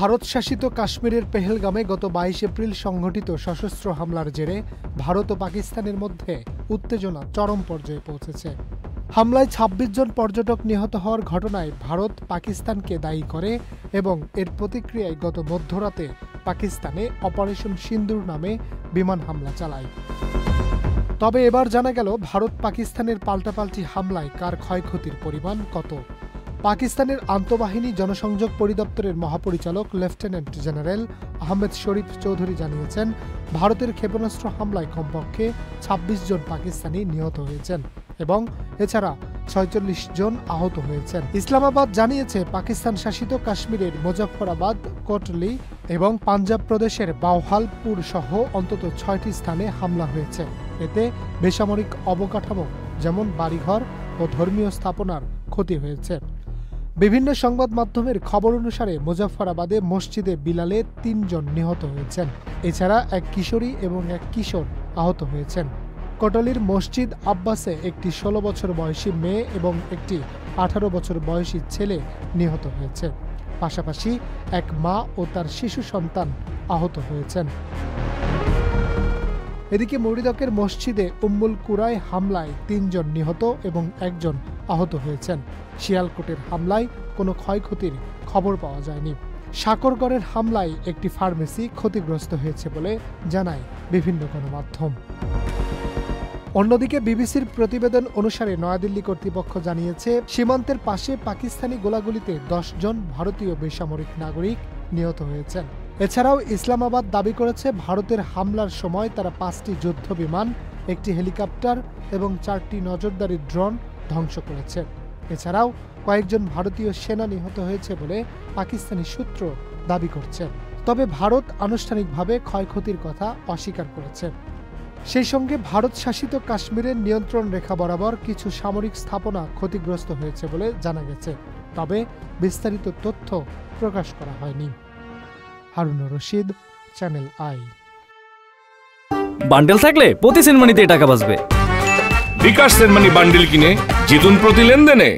ভারত শাসিত কাশ্মীরের পেহেলগামে গত 22 এপ্রিল সংঘটিত সশস্ত্র হামলার জেরে ভারত ও পাকিস্তানের মধ্যে উত্তেজনা চরম পর্যায়ে পৌঁছেছে। হামলায় 26 জন পর্যটক নিহত হওয়ার ঘটনায় ভারত পাকিস্তানকে দায়ী করে এবং এর প্রতিক্রিয়ায় গত মধ্যরাতে পাকিস্তানে অপারেশন সিন্দুর নামে বিমান হামলা চালায়। তবে এবার জানা গেল ভারত পাকিস্তানের পাল্টাপাল্টি হামলায় কার ক্ষয়ক্ষতির পরিমাণ কত। পাকিস্তানের আন্তঃবাহিনী জনসংযোগ পরিদপ্তরের মহাপরিচালক লেফটেন্যান্ট জেনারেল আহমেদ শরীফ চৌধুরী জানিয়েছেন, ভারতের ক্ষেপণাস্ত্র হামলায় কমপক্ষে 26 জন পাকিস্তানি নিহত হয়েছেন এবং এছাড়া 46 জন আহত হয়েছেন। ইসলামাবাদ জানিয়েছে, পাকিস্তান শাসিত কাশ্মীরের মুজফ্ফরাবাদ, কোটলি এবং পাঞ্জাব প্রদেশের বাওহালপুর সহ অন্তত 6টি স্থানে হামলা হয়েছে। এতে বেসামরিক অবকাঠামো যেমন বাড়িঘর ও ধর্মীয় স্থাপনার ক্ষতি হয়েছে। বিভিন্ন সংবাদ মাধ্যমের খবর অনুসারে মুজফ্ফরাবাদে মসজিদে বিলালে 3 জন নিহত হয়েছেন। এছাড়া এক কিশোরী এবং এক কিশোর আহত হয়েছেন। কোটলির মসজিদ আব্বাসে একটি 16 বছর বয়সী মেয়ে এবং একটি 18 বছর বয়সী ছেলে নিহত হয়েছে। পাশাপাশি এক মা ও তার শিশু সন্তান আহত হয়েছেন। এদিকে মরিদকের মসজিদে উম্মুল কুরায় হামলায় 3 জন নিহত এবং 1 জন আহত হয়েছেন। শিয়ালকোটের হামলায় কোনো ক্ষয়ক্ষতির খবর পাওয়া যায়নি। সাকরগড়ের হামলায় একটি ফার্মেসি ক্ষতিগ্রস্ত হয়েছে বলে জানায় বিভিন্ন গণমাধ্যম। অন্যদিকে বিবিসির প্রতিবেদন অনুসারে নয়াদিল্লি কর্তৃপক্ষ জানিয়েছে, সীমান্তের পাশে পাকিস্তানি গোলাগুলিতে 10 জন ভারতীয় বেসামরিক নাগরিক নিহত হয়েছেন। এছাড়াও ইসলামাবাদ দাবি করেছে, ভারতের হামলার সময় তারা 5টি যুদ্ধ বিমান, একটি হেলিকপ্টার এবং 4টি নজরদারি ড্রোন ধ্বংস করেছে। এছাড়াও কয়েকজন ভারতীয় সেনা নিহত হয়েছে বলে পাকিস্তানি সূত্র দাবি করছে। তবে ভারত আনুষ্ঠানিকভাবে ক্ষয়ক্ষতির কথা অস্বীকার করেছে। সেই সঙ্গে ভারত শাসিত কাশ্মীরের নিয়ন্ত্রণ রেখা বরাবর কিছু সামরিক স্থাপনা ক্ষতিগ্রস্ত হয়েছে বলে জানা গেছে। তবে বিস্তারিত তথ্য প্রকাশ করা হয়নি। Harunur Rashid, channel I. Bundle থাকলে প্রতি সেনমানিতে টাকা বাঁচবে। বিকাশ সেনমানি বান্ডেল কিনে জিতুন প্রতি লেনদেনে।